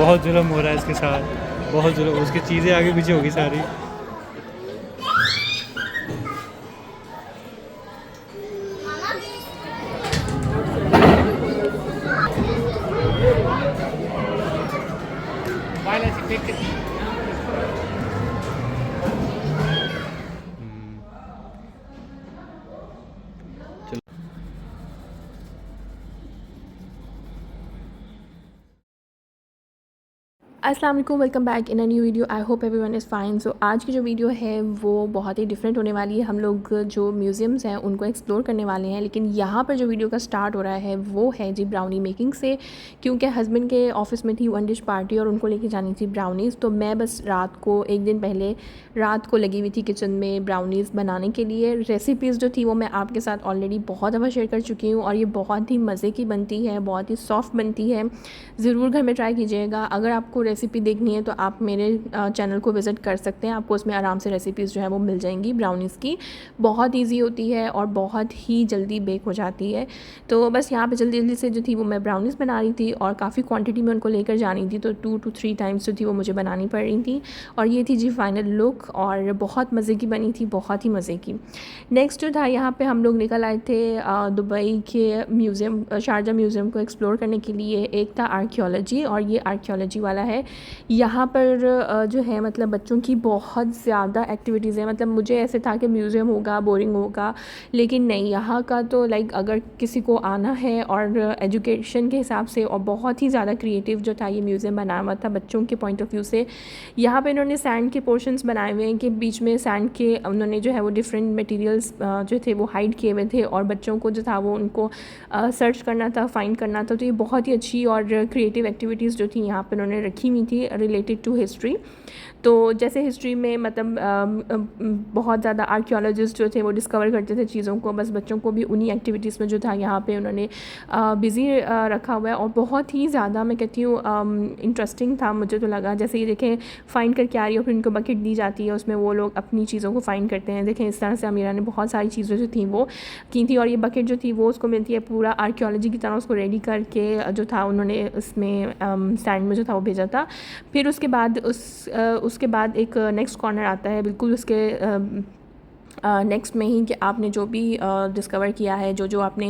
बहुत जुल्म हो रहा है इसके साथ, बहुत जुल्म, उसकी चीज़ें आगे पीछे होगी सारी। अस्सलाम वालेकुम, welcome back in a new video. I hope everyone is fine. So आज की जो वीडियो है वो बहुत ही डिफरेंट होने वाली है। हम लोग जो म्यूज़ियम्स हैं उनको एक्सप्लोर करने वाले हैं, लेकिन यहाँ पर जो वीडियो का स्टार्ट हो रहा है वो है जी ब्राउनी मेकिंग से, क्योंकि हस्बैंड के ऑफिस में थी वन डिश पार्टी और उनको लेके जानी थी ब्राउनीज़। तो मैं बस रात को, एक दिन पहले रात को लगी हुई थी किचन में ब्राउनीज़ बनाने के लिए। रेसिपीज़ जो थी वो मैं आपके साथ ऑलरेडी बहुत दफ़ा शेयर कर चुकी हूँ और ये बहुत ही मज़े की बनती है, बहुत ही सॉफ्ट बनती है। ज़रूर घर में ट्राई कीजिएगा। अगर आपको रेसिपी देखनी है तो आप मेरे चैनल को विज़िट कर सकते हैं, आपको उसमें आराम से रेसिपीज़ जो है वो मिल जाएंगी ब्राउनीज़ की। बहुत ईजी होती है और बहुत ही जल्दी बेक हो जाती है। तो बस यहाँ पे जल्दी जल्दी से जो थी वो मैं ब्राउनीज़ बना रही थी और काफ़ी क्वांटिटी में उनको लेकर जानी थी, तो 2 to 3 टाइम्स जो थी वो मुझे बनानी पड़ रही थी। और ये थी जी फाइनल लुक, और बहुत मज़े की बनी थी, बहुत ही मज़े की। नेक्स्ट जो था, यहाँ पे हम लोग निकल आए थे दुबई के म्यूज़ियम, शारजा म्यूज़ियम को एक्सप्लोर करने के लिए। एक था आर्कियोलॉजी, और ये आर्कियोलॉजी वाला है। यहाँ पर जो है मतलब बच्चों की बहुत ज़्यादा एक्टिविटीज़ हैं। मतलब मुझे ऐसे था कि म्यूज़ियम होगा, बोरिंग होगा, लेकिन नहीं, यहाँ का तो लाइक अगर किसी को आना है और एजुकेशन के हिसाब से, और बहुत ही ज़्यादा क्रिएटिव जो था ये म्यूज़ियम बनाया हुआ था बच्चों के पॉइंट ऑफ व्यू से। यहाँ पे इन्होंने सैंड के पोर्शंस बनाए हुए हैं कि बीच में सैंड के उन्होंने जो है वो डिफरेंट मटेरियल्स जो थे वो हाइड किए हुए थे, और बच्चों को जो था वो उनको सर्च करना था, फाइंड करना था। तो ये बहुत ही अच्छी और क्रिएटिव एक्टिविटीज़ जो थी यहाँ पे उन्होंने रखी हुई थी रिलेटेड टू हिस्ट्री। तो जैसे हिस्ट्री में मतलब बहुत ज़्यादा आर्कियोलॉजिस्ट जो थे वो डिस्कवर करते थे चीज़ों को, बस बच्चों को भी उन्हीं एक्टिविटीज़ में जो था यहाँ पे उन्होंने बिज़ी रखा हुआ है। और बहुत ही ज़्यादा मैं कहती हूँ इंटरेस्टिंग था मुझे तो लगा। जैसे ये देखें, फ़ाइंड करके आ रही हो, फिर उनको बकेट दी जाती है, उसमें वो लोग अपनी चीज़ों को फ़ाइंड करते हैं। देखें इस तरह से अमीरा ने बहुत सारी चीज़ें जो थी वो की थी, और ये बकेट जो थी वो उसको मिलती है पूरा आर्कियोलॉजी की तरह, उसको रेडी करके जो था उन्होंने उसमें सैंड में जो था वो भेजा था। फिर उसके बाद एक नेक्स्ट कॉर्नर आता है बिल्कुल उसके नेक्स्ट में ही, कि आपने जो भी डिस्कवर किया है, जो जो आपने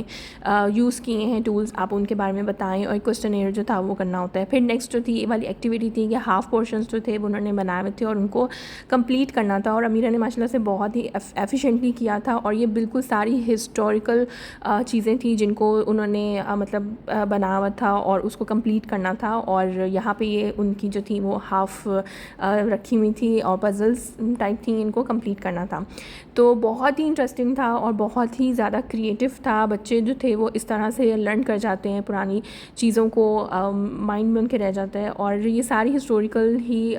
यूज़ किए हैं टूल्स, आप उनके बारे में बताएं, और क्वेश्चनेयर जो था वो करना होता है। फिर नेक्स्ट जो थी ये वाली एक्टिविटी थी कि हाफ़ पोर्शंस जो थे वो उन्होंने बनाए हुए थे और उनको कंप्लीट करना था। और अमीरा ने माशाल्लाह से बहुत ही एफिशिएंटली किया था, और ये बिल्कुल सारी हिस्टोरिकल चीज़ें थी जिनको उन्होंने मतलब बनाया हुआ था और उसको कंप्लीट करना था। और यहाँ पे ये उनकी जो थी वो हाफ़ रखी हुई थी और पजल्स टाइप थी, इनको कंप्लीट करना था। तो बहुत ही इंटरेस्टिंग था और बहुत ही ज़्यादा क्रिएटिव था। बच्चे जो थे वो इस तरह से लर्न कर जाते हैं, पुरानी चीज़ों को माइंड में उनके रह जाता है। और ये सारी हिस्टोरिकल ही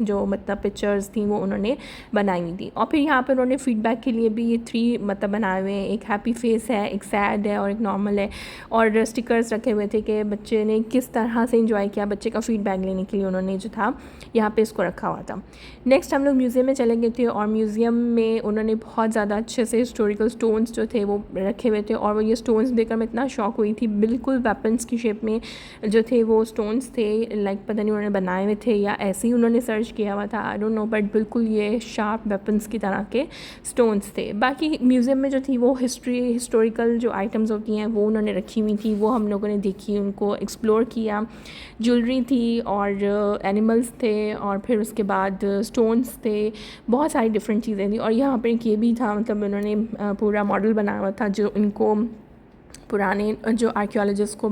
जो मतलब पिक्चर्स थी वो उन्होंने बनाई हुई थी। और फिर यहाँ पर उन्होंने फीडबैक के लिए भी ये 3 मतलब बनाए हुए हैं। एक हैप्पी फेस है, एक सैड है और एक नॉर्मल है। और स्टिकर्स रखे हुए थे कि बच्चे ने किस तरह से इंजॉय किया, बच्चे का फीडबैक लेने के लिए उन्होंने जो था यहाँ पे इसको रखा हुआ था। नेक्स्ट हम लोग म्यूज़ियम में चले गए थे, और म्यूज़ियम में उन्होंने बहुत ज़्यादा अच्छे से हिस्टोरिकल स्टोन्स जो थे वो रखे हुए थे। और वो ये स्टोन्स देखकर मैं इतना शॉक हुई थी, बिल्कुल वेपन्स की शेप में जो थे वो स्टोन्स थे। लाइक पता नहीं उन्होंने बनाए हुए थे या ऐसे ही उन्होंने सर्च किया हुआ था, आई डोंट नो, बट बिल्कुल ये शार्प वेपन्स की तरह के स्टोन्स थे। बाकी म्यूज़ियम में जो थी वो हिस्टोरिकल जो आइटम्स होती हैं वो उन्होंने रखी हुई थी, वो हम लोगों ने देखी, उनको एक्सप्लोर किया। ज्वेलरी थी और एनिमल्स थे, और फिर उसके बाद स्टोन्स थे, बहुत सारी डिफरेंट चीज़ें थी। और यहाँ पर एक ये भी था, मतलब उन्होंने पूरा मॉडल बनाया हुआ था जो इनको पुराने जो आर्कियोलॉजिस्ट को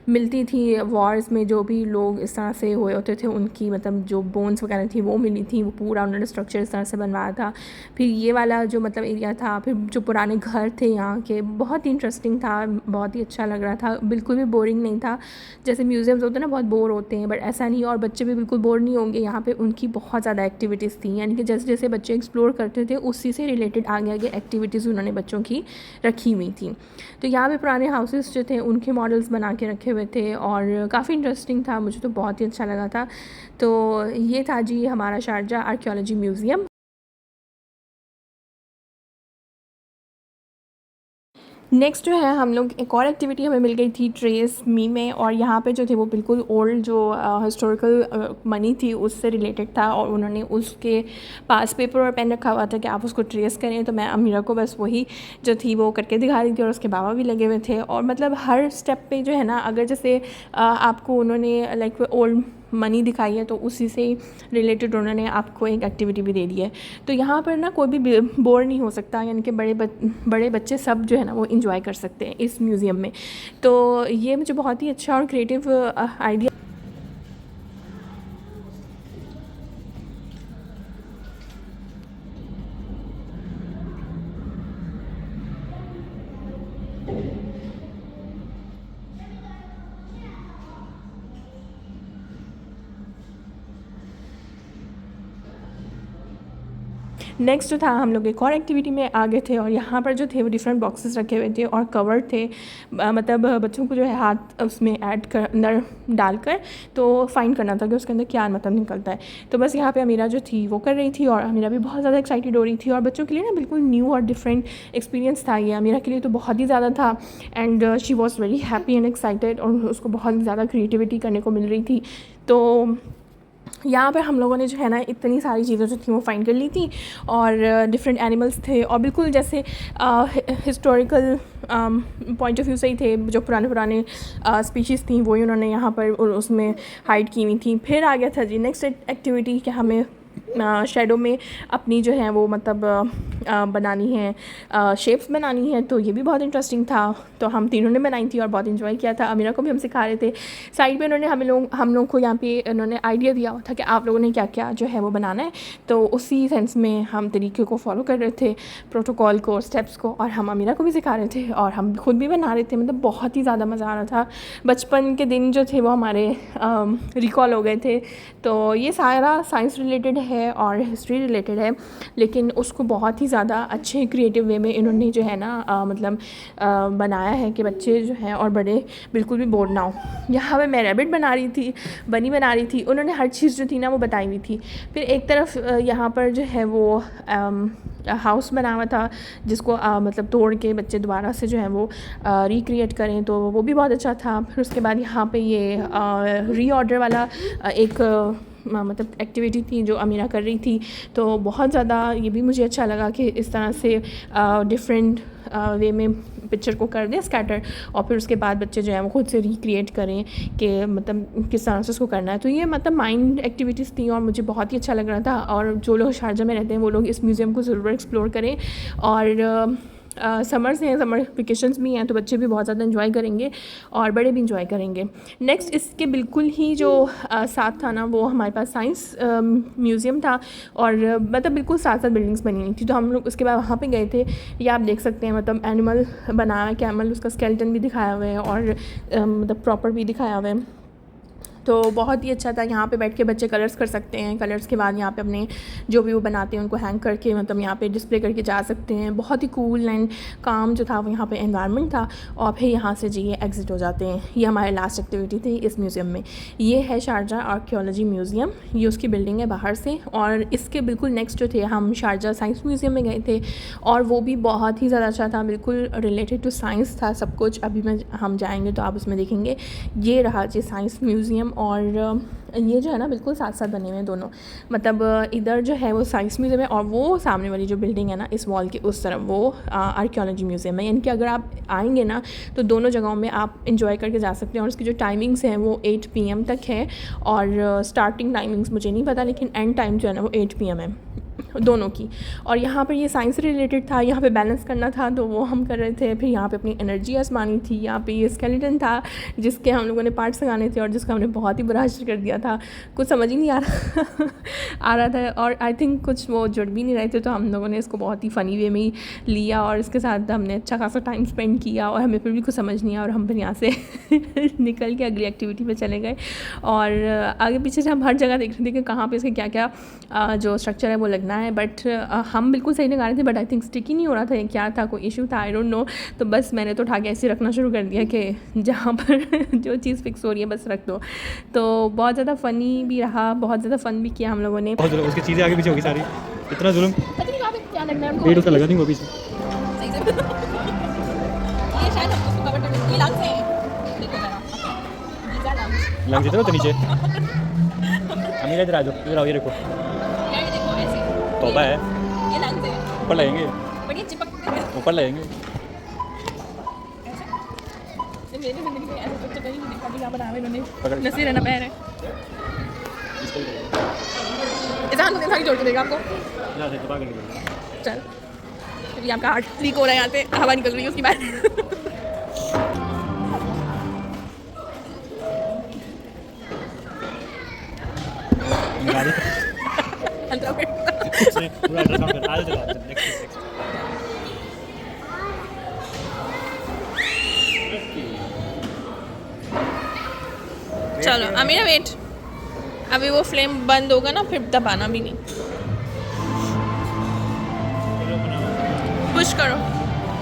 मिलती थी वॉर्स में, जो भी लोग इस तरह से हुए होते थे उनकी मतलब जो बोन्स वगैरह थी वो मिली थी, वो पूरा उन्होंने स्ट्रक्चर इस तरह से बनवाया था। फिर ये वाला जो मतलब एरिया था, फिर जो पुराने घर थे यहाँ के, बहुत ही इंटरेस्टिंग था, बहुत ही अच्छा लग रहा था, बिल्कुल भी बोरिंग नहीं था। जैसे म्यूज़ियम्स होते हैं ना बहुत बोर होते हैं, बट ऐसा नहीं, और बच्चे भी बिल्कुल बोर नहीं होंगे। यहाँ पर उनकी बहुत ज़्यादा एक्टिविटीज़ थी, यानी कि जैसे जैसे बच्चे एक्सप्लोर करते थे उसी से रिलेटेड आगे आगे एक्टिविटीज़ उन्होंने बच्चों की रखी हुई थी। तो यहाँ पे पुराने हाउसेस जो थे उनके मॉडल्स बना के रखे हुए थे, और काफ़ी इंटरेस्टिंग था, मुझे तो बहुत ही अच्छा लगा था। तो ये था जी हमारा शारजा आर्कियोलॉजी म्यूज़ियम। नेक्स्ट जो है हम लोग एक और एक्टिविटी हमें मिल गई थी ट्रेस मी में, और यहाँ पे जो थे वो बिल्कुल ओल्ड जो हिस्टोरिकल मनी थी उससे रिलेटेड था, और उन्होंने उसके पास पेपर और पेन रखा हुआ था कि आप उसको ट्रेस करें। तो मैं अमीरा को बस वही जो थी वो करके दिखा रही थी, और उसके बाबा भी लगे हुए थे। और मतलब हर स्टेप पे जो है ना, अगर जैसे आपको उन्होंने लाइक ओल्ड मनी दिखाई है तो उसी से रिलेटेड उन्होंने आपको एक एक्टिविटी भी दे दी है। तो यहाँ पर ना कोई भी बोर नहीं हो सकता, यानी कि बड़े बच्चे सब जो है ना वो इंजॉय कर सकते हैं इस म्यूज़ियम में। तो ये मुझे बहुत ही अच्छा और क्रिएटिव आइडिया। नेक्स्ट जो था हम लोग एक और एक्टिविटी में आ गए थे, और यहाँ पर जो थे वो डिफरेंट बॉक्सेस रखे हुए थे और कवर्ड थे। मतलब बच्चों को जो है हाथ उसमें ऐड कर अंदर डालकर तो फाइंड करना था कि उसके अंदर क्या मतलब निकलता है। तो बस यहाँ पे अमीरा जो थी वो कर रही थी, और अमीरा भी बहुत ज़्यादा एक्साइटेड हो रही थी। और बच्चों के लिए ना बिल्कुल न्यू और डिफरेंट एक्सपीरियंस था ये, अमीरा के लिए तो बहुत ही ज़्यादा था। And she was very happy and excited, और उसको बहुत ज़्यादा क्रिएटिविटी करने को मिल रही थी। तो यहाँ पर हम लोगों ने जो है ना इतनी सारी चीज़ें जो थी वो फाइंड कर ली थी, और डिफरेंट एनिमल्स थे, और बिल्कुल जैसे हिस्टोरिकल पॉइंट ऑफ व्यू से ही थे। जो पुराने स्पीशीज़ थी वही उन्होंने यहाँ पर उसमें हाइड की हुई थी। फिर आ गया था जी नेक्स्ट एक्टिविटी कि हमें शेडो में अपनी जो है वो मतलब बनानी है, शेप्स बनानी है। तो ये भी बहुत इंटरेस्टिंग था। तो हम तीनों ने बनाई थी और बहुत इन्जॉय किया था। अमीरा को भी हम सिखा रहे थे। साइड पे उन्होंने हम लोग को यहाँ पे उन्होंने आइडिया दिया हुआ था कि आप लोगों ने क्या क्या जो है वो बनाना है। तो उसी सेंस में हम तरीके को फॉलो कर रहे थे, प्रोटोकॉल को, स्टेप्स को, और हम अमीरा को भी सिखा रहे थे और हम खुद भी बना रहे थे। मतलब बहुत ही ज़्यादा मज़ा आ रहा था। बचपन के दिन जो थे वो हमारे रिकॉल हो गए थे। तो ये सारा साइंस रिलेटेड है और हिस्ट्री रिलेटेड है, लेकिन उसको बहुत ही ज़्यादा अच्छे क्रिएटिव वे में इन्होंने जो है ना मतलब बनाया है कि बच्चे जो हैं और बड़े बिल्कुल भी बोर ना हो। यहाँ पे मैं रैबिट बना रही थी, बनी बना रही थी। उन्होंने हर चीज़ जो थी ना वो बताई हुई थी। फिर एक तरफ यहाँ पर जो है वो हाउस बना हुआ था, जिसको मतलब तोड़ के बच्चे दोबारा से जो है वो रिक्रिएट करें, तो वो भी बहुत अच्छा था। फिर उसके बाद यहाँ पे ये रीऑर्डर वाला एक मतलब एक्टिविटी थी जो अमीरा कर रही थी। तो बहुत ज़्यादा ये भी मुझे अच्छा लगा कि इस तरह से डिफरेंट वे में पिक्चर को कर दें स्कैटर, और फिर उसके बाद बच्चे जो है वो खुद से रिक्रिएट करें कि मतलब किस तरह से उसको करना है। तो ये मतलब माइंड एक्टिविटीज़ थी और मुझे बहुत ही अच्छा लग रहा था। और जो लोग शारजा में रहते हैं वो लोग इस म्यूज़ियम को ज़रूर एक्सप्लोर करें। और समर्स हैं, समर वेकेशंस भी हैं, तो बच्चे भी बहुत ज़्यादा इन्जॉय करेंगे और बड़े भी इन्जॉय करेंगे। नेक्स्ट इसके बिल्कुल ही जो साथ था ना वो हमारे पास साइंस म्यूज़ियम था, और मतलब बिल्कुल साथ साथ बिल्डिंग्स बनी हुई थी। तो हम लोग उसके बाद वहाँ पे गए थे। ये आप देख सकते हैं मतलब एनिमल बनाया है, कैमल, उसका स्केलेटन भी दिखाया हुआ है और मतलब प्रॉपर भी दिखाया हुआ है। तो बहुत ही अच्छा था। यहाँ पे बैठ के बच्चे कलर्स कर सकते हैं। कलर्स के बाद यहाँ पे अपने जो भी वो बनाते हैं उनको हैंग करके मतलब यहाँ पे डिस्प्ले करके जा सकते हैं। बहुत ही कूल एंड काम जो था वो यहाँ पे एनवायरनमेंट था। और फिर यहाँ से जी ये एग्ज़िट हो जाते हैं। ये हमारी लास्ट एक्टिविटी थी इस म्यूज़ियम में। ये है शारजा आर्कियोलॉजी म्यूज़ियम, ये उसकी बिल्डिंग है बाहर से। और इसके बिल्कुल नेक्स्ट जो थे हम शारजा साइंस म्यूज़ियम में गए थे, और वो भी बहुत ही ज़्यादा अच्छा था। बिल्कुल रिलेटेड टू साइंस था सब कुछ। अभी हम जाएँगे तो आप उसमें देखेंगे। ये रहा जी साइंस म्यूज़ियम, और ये जो है ना बिल्कुल साथ साथ बने हुए हैं दोनों। मतलब इधर जो है वो साइंस म्यूज़ियम है, और वो सामने वाली जो बिल्डिंग है ना इस वॉल के उस तरफ वो आर्कियोलॉजी म्यूज़ियम है। यानी कि अगर आप आएंगे ना तो दोनों जगहों में आप इंजॉय करके जा सकते हैं। और उसकी जो टाइमिंग्स हैं वो 8 PM तक है, और स्टार्टिंग टाइमिंग्स मुझे नहीं पता, लेकिन एंड टाइम जो है ना वो 8 PM है दोनों की। और यहाँ पर ये साइंस से रिलेटेड था, यहाँ पे बैलेंस करना था तो वो हम कर रहे थे। फिर यहाँ पे अपनी एनर्जी आजमानी थी। यहाँ पे ये स्केलेटन था जिसके हम लोगों ने पार्ट्स लगाने थे, और जिसका हमने बहुत ही बुरा हासिल कर दिया था। कुछ समझ ही नहीं आ रहा था, और आई थिंक कुछ वो जुड़ भी नहीं रहे थे। तो हम लोगों ने इसको बहुत ही फ़नी वे में ही लिया, और इसके साथ हमने अच्छा खासा टाइम स्पेंड किया, और हमें फिर भी कुछ समझ नहीं आया, और हम फिर यहाँ से निकल के अगली एक्टिविटी पे चले गए। और आगे पीछे से हम हर जगह देख रहे थे कि कहाँ पे इसके क्या क्या जो स्ट्रक्चर है वो लगना है। बट हम बिल्कुल सही लगा रहे थे, बट आई थिंक स्टिक ही नहीं हो रहा था। ये क्या था, कोई इशू था, आई डोंट नो। तो बस मैंने तो उठा के ऐसे रखना शुरू कर दिया कि जहाँ पर जो चीज़ फिक्स हो रही है बस रख दो। तो बहुत ज़्यादा फ़नी भी रहा, बहुत ज़्यादा फ़न भी किया हम लोगों ने। बहुत जुल्म, उसकी चीज़ें आगे पीछे होगी सारी, इतना जुल्म। क्या लगना है पेड़ उसका लगा नहीं वो पीछे। लंग जितना तो नीचे अमीर इधर आ जाओ, इधर आओ, ये देखो यार ये देखो ऐसे तोता है, ये लंग्स है ऊपर लगेंगे, बट ये चिपकते हैं ऊपर लगेंगे। तो मेरी ज़िंदगी में ऐसा कुछ तो कहीं नहीं देखा कि यहाँ बना हुआ इन्होंने पकड़। नसीर रहना पैर है इंसान को देखा जोड़ के देगा आपको यहाँ से दबा करके देखो। चल अभी आपका हार्ट लीक हो रहा है यहाँ से हवा निकल रही है उसकी बात गाड़ी अल्ट्रासाउंड से पूरा अल्ट्रासाउंड कर, आगे चलो नेक्स्ट। चलो अमीरा वेट अभी वो फ्लेम बंद होगा ना फिर दबाना भी नहीं पुश करो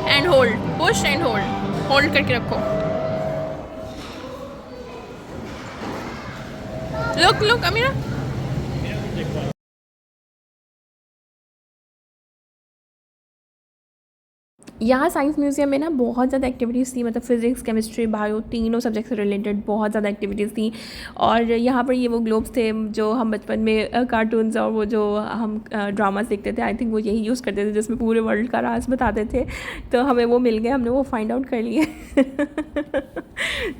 and hold push and hold करके रखो लुक अमीरा यहाँ साइंस म्यूज़ियम में ना बहुत ज़्यादा एक्टिविटीज़ थी मतलब फिज़िक्स केमिस्ट्री बायो तीनों सब्जेक्ट से रिलेटेड बहुत ज़्यादा एक्टिविटीज़ थी और यहाँ पर ये वो ग्लोब्स थे जो हम बचपन में कार्टून्स और वो जो हम ड्रामास देखते थे आई थिंक वो यही यूज़ करते थे जिसमें पूरे वर्ल्ड का राज बताते थे तो हमें वो मिल गए हमने वो फाइंड आउट कर लिए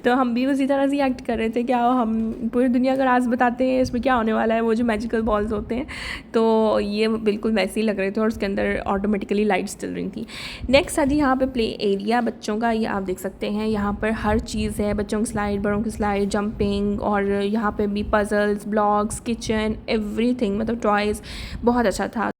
तो हम भी उसी तरह से एक्ट कर रहे थे क्या हम पूरी दुनिया का राज बताते हैं इसमें क्या होने वाला है वो जो मैजिकल बॉल्स होते हैं तो ये बिल्कुल वैसे ही लग रहे थे और उसके अंदर ऑटोमेटिकली लाइट्स चल रही थी नेक्स्ट है यहाँ पे प्ले एरिया बच्चों का ये आप देख सकते हैं यहाँ पर हर चीज़ है बच्चों की स्लाइड बड़ों की स्लाइड जंपिंग और यहाँ पे भी पजल्स ब्लॉक्स किचन एवरीथिंग मतलब टॉयज़ बहुत अच्छा था